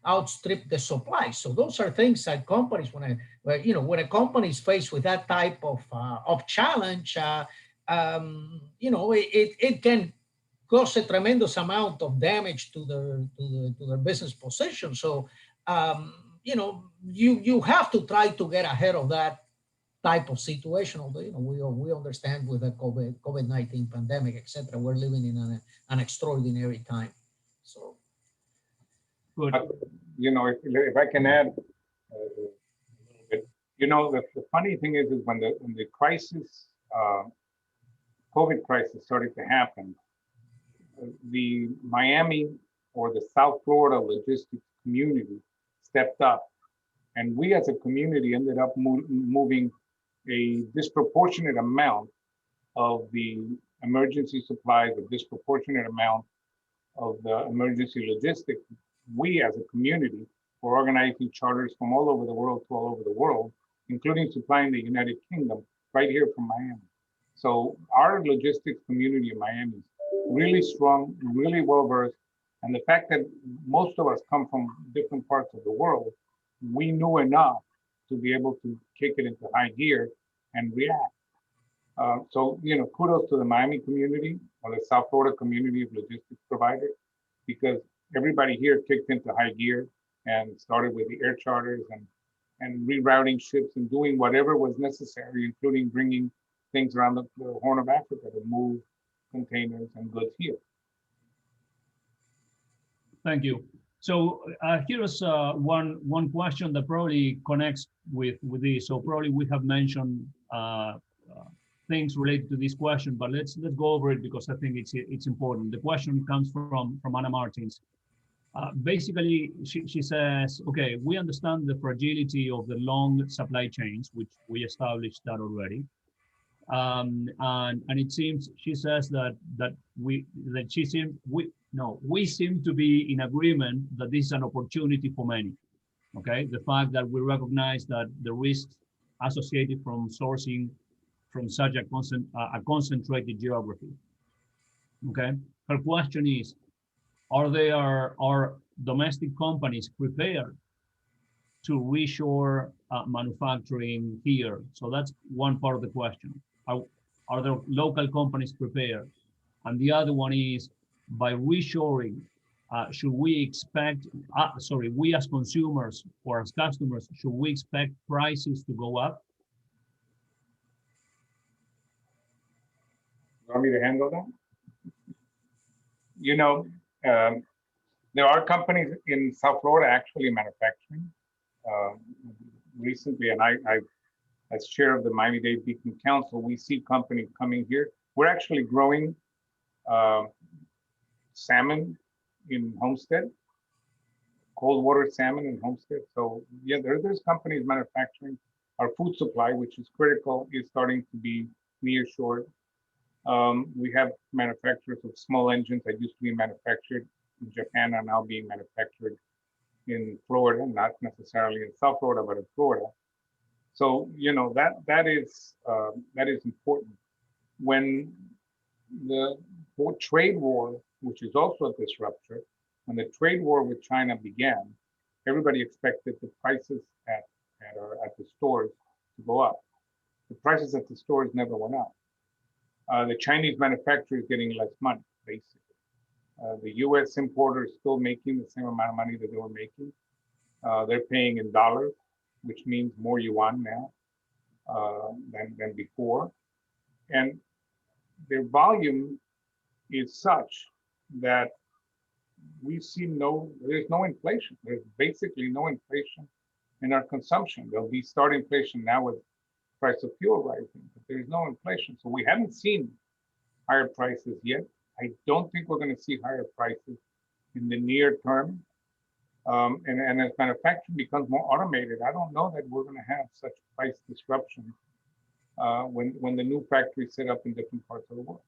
outstripped the supply. So those are things that companies, when a company is faced with that type of challenge, it can cause a tremendous amount of damage to their business position. So, you have to try to get ahead of that type of situation. Although, we understand with the COVID-19 pandemic, etc., we're living in an extraordinary time. So, Good. If I can add a little bit, the funny thing is when the crisis, COVID crisis started to happen, the Miami or the South Florida logistics community stepped up, and we as a community ended up moving a disproportionate amount of the emergency supplies, a disproportionate amount of the emergency logistics. We as a community were organizing charters from all over the world to all over the world, including supplying the United Kingdom right here from Miami. So our logistics community in Miami is really strong, really well versed. And the fact that most of us come from different parts of the world, we knew enough to be able to kick it into high gear and react. So, kudos to the Miami community or the South Florida community of logistics providers, because everybody here kicked into high gear and started with the air charters and rerouting ships and doing whatever was necessary, including bringing things around the Horn of Africa to move containers and goods here. Thank you. So here's one question that probably connects with this. So probably we have mentioned things related to this question, but let's go over it because I think it's important. The question comes from Anna Martins. Basically, she says, okay, we understand the fragility of the long supply chains, which we established that already. And it seems, she says we seem to be in agreement that this is an opportunity for many. Okay, the fact that we recognize that the risks associated from sourcing from such a concentrated geography. Okay, her question is, are domestic companies prepared to reshore manufacturing here? So that's one part of the question. Are the local companies prepared? And the other one is, by reshoring, should we expect, we as consumers or as customers, should we expect prices to go up? You want me to handle that? There are companies in South Florida actually manufacturing. Recently, and I, as chair of the Miami-Dade Beacon Council, we see companies coming here. We're actually growing salmon in Homestead, cold water salmon in Homestead. So yeah, there's companies manufacturing. Our food supply, which is critical, is starting to be nearshored. We have manufacturers of small engines that used to be manufactured in Japan are now being manufactured in Florida, not necessarily in South Florida, but in Florida. So that is important. When the trade war, which is also a disruptor, when the trade war with China began, everybody expected the prices at the stores to go up. The prices at the stores never went up. The Chinese manufacturers getting less money, basically. The U.S. importers still making the same amount of money that they were making. They're paying in dollars, which means more yuan now than before. And their volume is such that there's no inflation. There's basically no inflation in our consumption. There'll be start inflation now with price of fuel rising, but there's no inflation. So we haven't seen higher prices yet. I don't think we're going to see higher prices in the near term. And as manufacturing becomes more automated, I don't know that we're going to have such price disruption when the new factories set up in different parts of the world.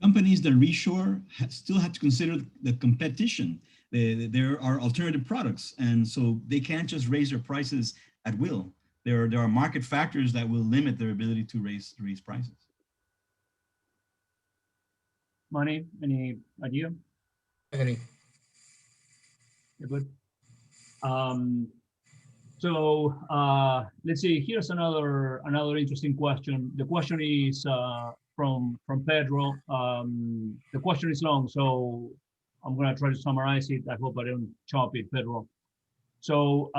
Companies that reshore still have to consider the competition. There are alternative products, and so they can't just raise their prices at will. There are market factors that will limit their ability to raise prices. Manny, any idea? Agree. You're good. Let's see. Here's another interesting question. The question is from Pedro. The question is long, so I'm gonna try to summarize it. I hope I don't chop it, Pedro. So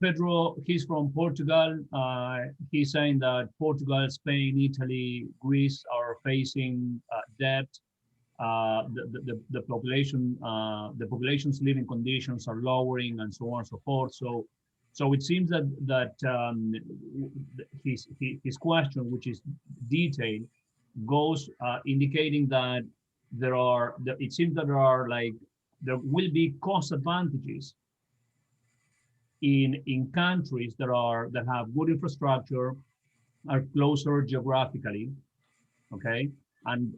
Pedro, he's from Portugal. He's saying that Portugal, Spain, Italy, Greece are facing debt. The population's living conditions are lowering, and so on and so forth. So it seems that his question, which is detailed, goes indicating that there will be cost advantages in countries that have good infrastructure, are closer geographically, okay, and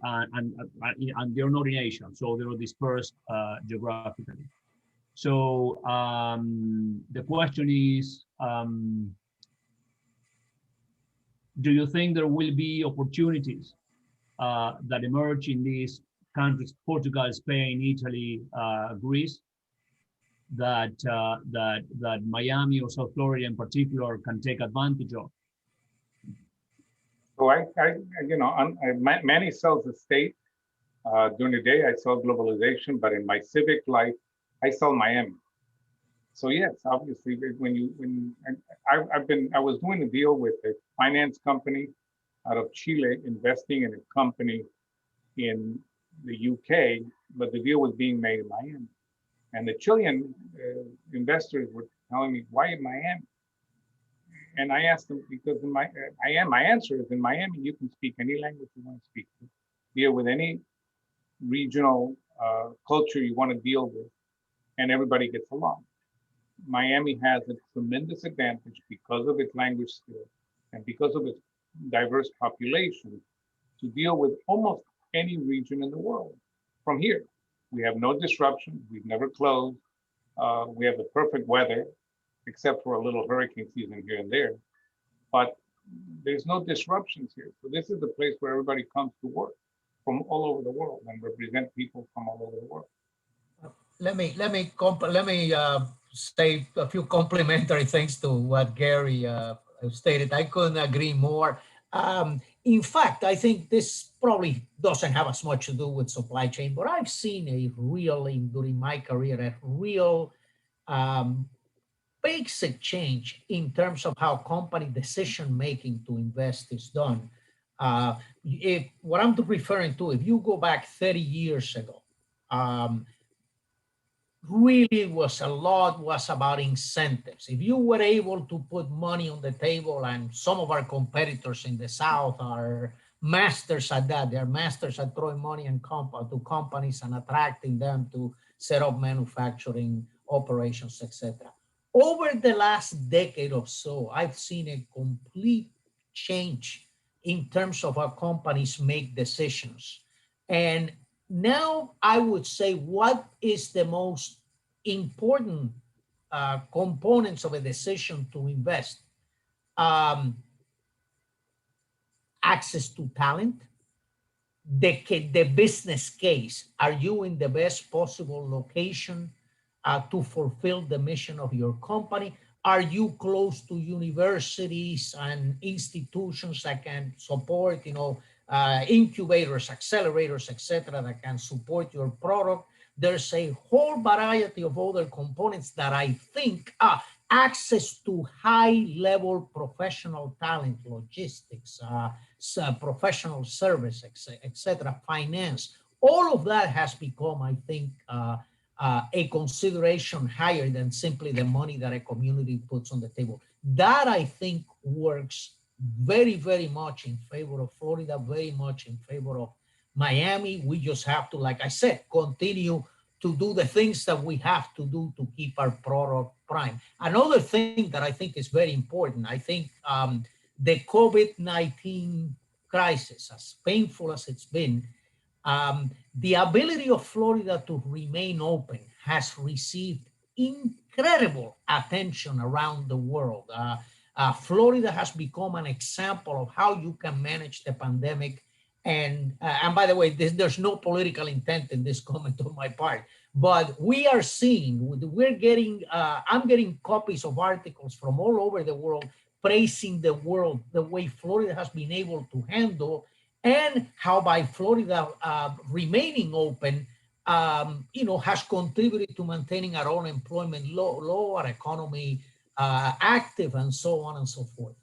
they're not in Asia, so they're dispersed geographically. So the question is, do you think there will be opportunities that emerge in these countries, Portugal, Spain, Italy, Greece, that Miami or South Florida in particular can take advantage of? So Manny sells the state. During the day, I sell globalization, but in my civic life, I sell Miami. So yes, obviously, I was doing a deal with a finance company out of Chile, investing in a company in the UK, but the deal was being made in Miami. And the Chilean investors were telling me, why in Miami? And I asked them, because my answer is, in Miami, you can speak any language you want to speak, deal with any regional culture you want to deal with, and everybody gets along. Miami has a tremendous advantage because of its language skills and because of its diverse population to deal with almost any region in the world. From here, we have no disruption. We've never closed. We have the perfect weather, except for a little hurricane season here and there. But there's no disruptions here. So this is the place where everybody comes to work from all over the world and represent people from all over the world. Let me say a few complimentary things to what Gary stated. I couldn't agree more. In fact, I think this probably doesn't have as much to do with supply chain, but I've seen during my career, a real basic change in terms of how company decision-making to invest is done. What I'm referring to, if you go back 30 years ago, really a lot was about incentives. If you were able to put money on the table, and some of our competitors in the South are masters at that, they're masters at throwing money to companies and attracting them to set up manufacturing operations, etc. Over the last decade or so, I've seen a complete change in terms of how companies make decisions. And now I would say, what is the most important components of a decision to invest? Access to talent, the business case. Are you in the best possible location to fulfill the mission of your company? Are you close to universities and institutions that can support, incubators, accelerators, etc., that can support your product? There's a whole variety of other components that I think access to high-level professional talent, logistics, professional service, etc., finance. All of that has become, I think, a consideration higher than simply the money that a community puts on the table. That, I think, works very, very much in favor of Florida, very much in favor of Miami. We just have to, like I said, continue to do the things that we have to do to keep our product prime. Another thing that I think is very important, I think the COVID-19 crisis, as painful as it's been, the ability of Florida to remain open has received incredible attention around the world. Florida has become an example of how you can manage the pandemic. And by the way, there's no political intent in this comment on my part, but we are seeing, I'm getting copies of articles from all over the world praising the way Florida has been able to handle, and how by Florida remaining open, has contributed to maintaining our unemployment low, our economy active, and so on and so forth.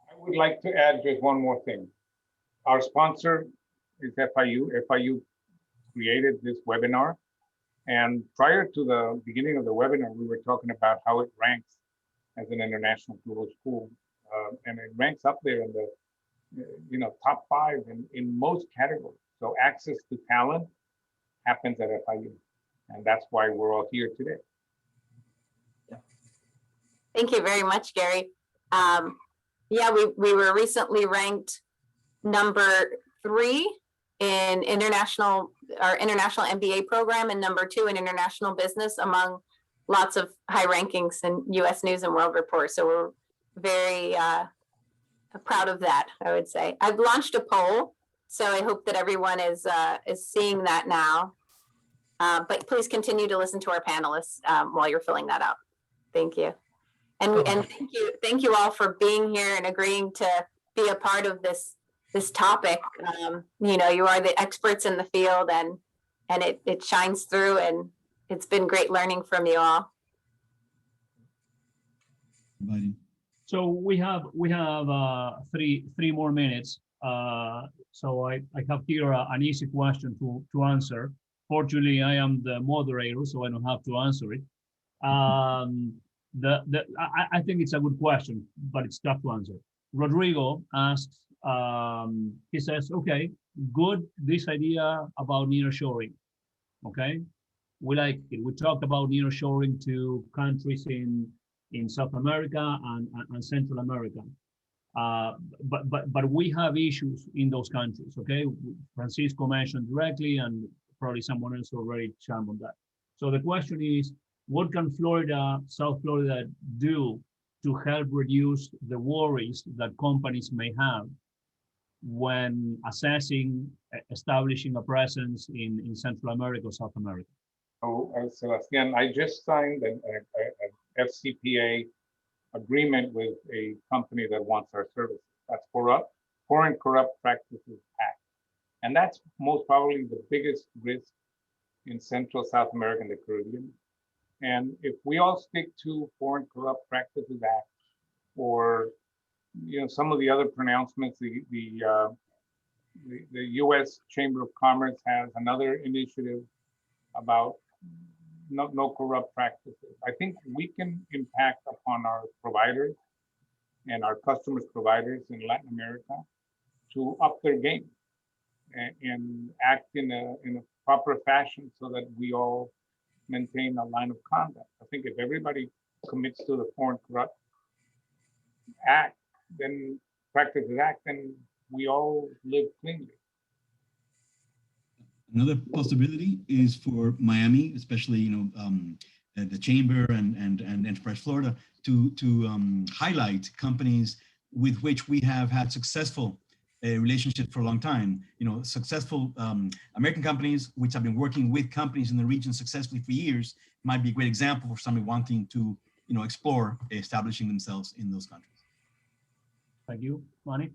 I would like to add just one more thing. Our sponsor is FIU. FIU created this webinar. And prior to the beginning of the webinar, we were talking about how it ranks as an international global school. And it ranks up there in the top 5 in most categories. So access to talent happens at FIU. And that's why we're all here today. Thank you very much, Gary. Yeah, we were recently ranked number 3 in our international MBA program, and number 2 in international business among lots of high rankings in US News and World Report. So we're very proud of that, I would say. I've launched a poll, so I hope that everyone is seeing that now. But please continue to listen to our panelists while you're filling that out. Thank you. And thank you all for being here and agreeing to be a part of this topic. You are the experts in the field, and it shines through, and it's been great learning from you all. So we have 3 more minutes. So I have here an easy question to answer. Fortunately, I am the moderator, so I don't have to answer it. I think it's a good question, but it's tough to answer. Rodrigo asks, he says, okay, good, this idea about nearshoring. Okay, we like it. We talked about nearshoring to countries in South America and Central America. But we have issues in those countries, okay? Francisco mentioned directly, and probably someone else already chimed on that. So the question is, what can South Florida do to help reduce the worries that companies may have when establishing a presence in Central America or South America? So, Sebastian, I just signed an FCPA agreement with a company that wants our services. That's Foreign Corrupt Practices Act. And that's most probably the biggest risk in Central, South America, and the Caribbean. And if we all stick to Foreign Corrupt Practices Act, or some of the other pronouncements, the U.S. Chamber of Commerce has another initiative about no corrupt practices. I think we can impact upon our providers and our customers' providers in Latin America to up their game and act in a proper fashion so that we all maintain a line of conduct. I think if everybody commits to the Foreign Corrupt Practices Act, then we all live cleanly. Another possibility is for Miami, especially the Chamber and Enterprise Florida, to highlight companies with which we have had successful relationship for a long time. You know, successful American companies which have been working with companies in the region successfully for years might be a great example for somebody wanting to, you know, explore establishing themselves in those countries. Thank you, Manny.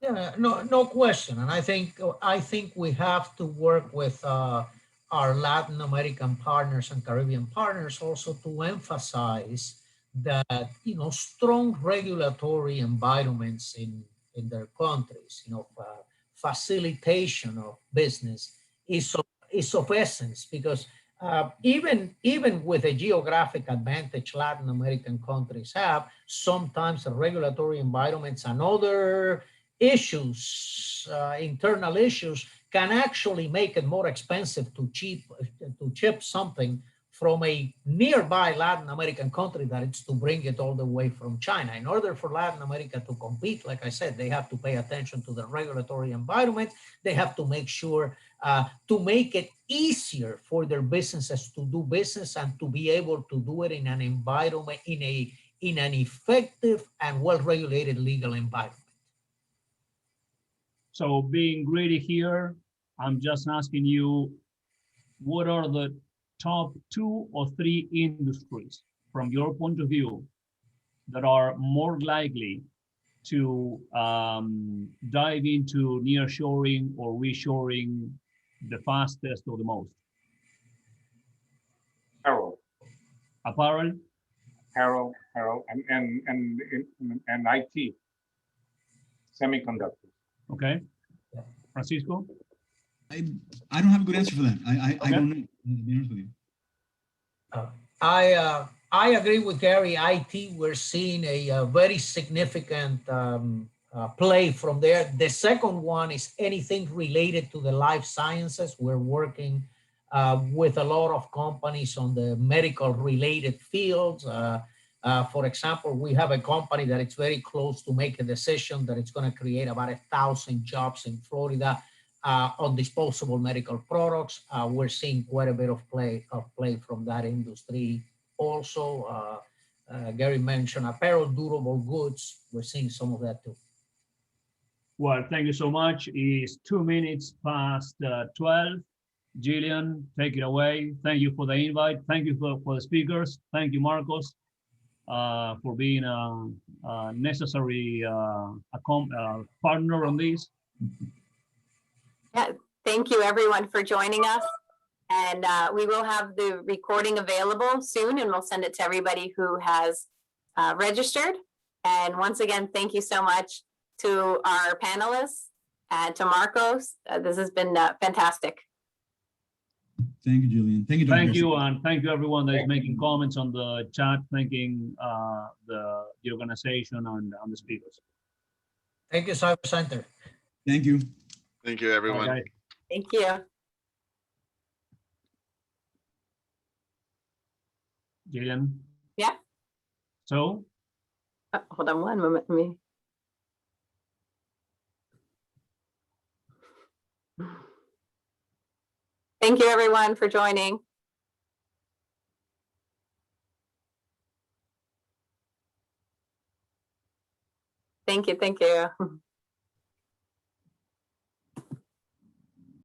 Yeah, no question. And I think we have to work with our Latin American partners and Caribbean partners also to emphasize that, you know, strong regulatory environments in their countries, you know, facilitation of business is of essence, because even with the geographic advantage Latin American countries have, sometimes the regulatory environments and other issues, internal issues, can actually make it more expensive to ship something from a nearby Latin American country that it's to bring it all the way from China. In order for Latin America to compete, like I said, they have to pay attention to the regulatory environment. They have to make sure to make it easier for their businesses to do business and to be able to do it in an environment, in an effective and well-regulated legal environment. So being greedy here, I'm just asking you, what are the top 2 or 3 industries from your point of view that are more likely to dive into nearshoring or reshoring the fastest or the most? Apparel, Apparel? and IT, semiconductors. Okay. Francisco? I don't have a good answer for that. I Okay. don't know, to be honest with you. I agree with Gary. IT, we're seeing a very significant play from there. The second one is anything related to the life sciences. We're working with a lot of companies on the medical related fields. For example, we have a company that it's very close to make a decision that it's going to create about 1,000 jobs in Florida on disposable medical products. We're seeing quite a bit of play from that industry. Also, Gary mentioned apparel, durable goods. We're seeing some of that too. Well, thank you so much. It's 2 minutes past 12. Jillian, take it away. Thank you for the invite. Thank you for the speakers. Thank you, Marcos, for being a necessary partner on this. Yeah, thank you everyone for joining us. And we will have the recording available soon, and we'll send it to everybody who has registered. And once again, thank you so much to our panelists and to Marcos. This has been fantastic. Thank you, Julian. Thank you, Dr. Thank you, Garcia. and thank you everyone that is making comments on the chat, thanking the organization and the speakers. Thank you, Cyber Center. Thank you. Thank you, everyone. Okay. Thank you. Jillian? Yeah. So? Hold on one moment. Let me. Thank you everyone for joining. Thank you.